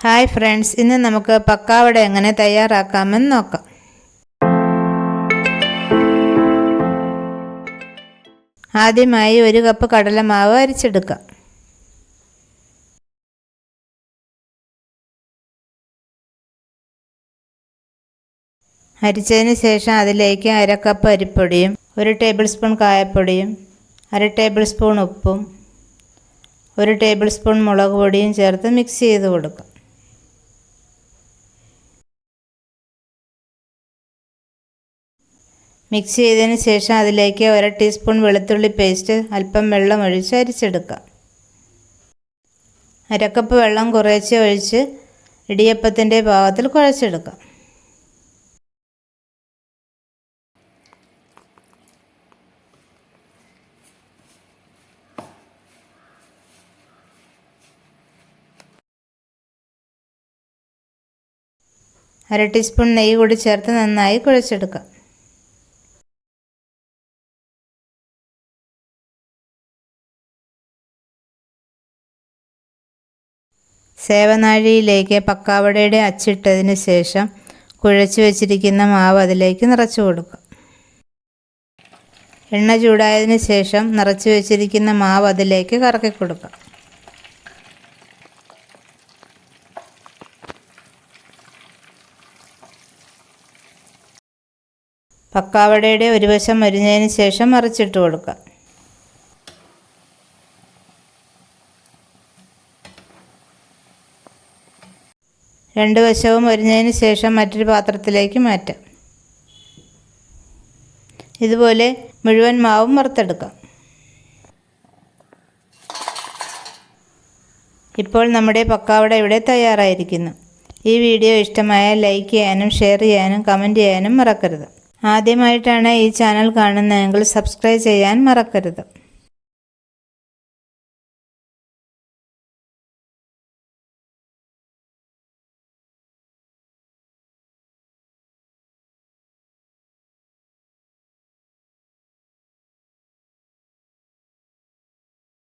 Hi friends, ഇന്ന് നമുക്ക് പക്കാവട എങ്ങനെ തയ്യാറാക്കാമെന്ന് നോക്കാം. ആദ്യമായി 1 കപ്പ് കടലമാവ് അരിച്ചെടുക്കാം. അരിച്ചതിന് ശേഷം അതിലേക്ക് 1/2 കപ്പ് അരിപ്പൊടിയും 1 ടേബിൾ സ്പൂൺ കായപ്പൊടിയും 1/2 ടേബിൾ സ്പൂൺ ഉപ്പും 1 ടേബിൾ സ്പൂൺ മുളക് പൊടിയും ചേർത്ത് മിക്സ് ചെയ്ത് കൊടുക്കാം. മിക്സ് ചെയ്തതിന് ശേഷം അതിലേക്ക് 1 ടീസ്പൂൺ വെളുത്തുള്ളി പേസ്റ്റ് അല്പം വെള്ളം ഒഴിച്ച് അരിച്ചെടുക്കാം. 1/2 കപ്പ് വെള്ളം കുറേശ്ശെ ഒഴിച്ച് ഇടിയപ്പത്തിൻ്റെ പാകത്തിൽ കുഴച്ചെടുക്കാം. അര ടീസ്പൂൺ നെയ്യ് കൂടി ചേർത്ത് നന്നായി കുഴച്ചെടുക്കാം. സേവനാഴിയിലേക്ക് പക്കാവടയുടെ അച്ചിട്ടതിന് ശേഷം കുഴച്ച് വെച്ചിരിക്കുന്ന മാവ് അതിലേക്ക് നിറച്ചു കൊടുക്കാം. എണ്ണ ചൂടായതിന് ശേഷം നിറച്ചു വെച്ചിരിക്കുന്ന മാവ് അതിലേക്ക് കറക്കി കൊടുക്കാം. പക്കാവടയുടെ ഒരു വശം മൊരിഞ്ഞതിന് ശേഷം മറിച്ചിട്ട് കൊടുക്കാം. രണ്ട് വശവും മൊരിഞ്ഞതിന് ശേഷം മറ്റൊരു പാത്രത്തിലേക്ക് മാറ്റാം. ഇതുപോലെ മുഴുവൻ മാവും വറുത്തെടുക്കാം. ഇപ്പോൾ നമ്മുടെ പക്കാവട ഇവിടെ തയ്യാറായിരിക്കുന്നു. ഈ വീഡിയോ ഇഷ്ടമായാൽ ലൈക്ക് ചെയ്യാനും ഷെയർ ചെയ്യാനും കമൻറ്റ് ചെയ്യാനും മറക്കരുത്. ആദ്യമായിട്ടാണ് ഈ ചാനൽ കാണുന്നതെങ്കിൽ സബ്സ്ക്രൈബ് ചെയ്യാൻ മറക്കരുത്.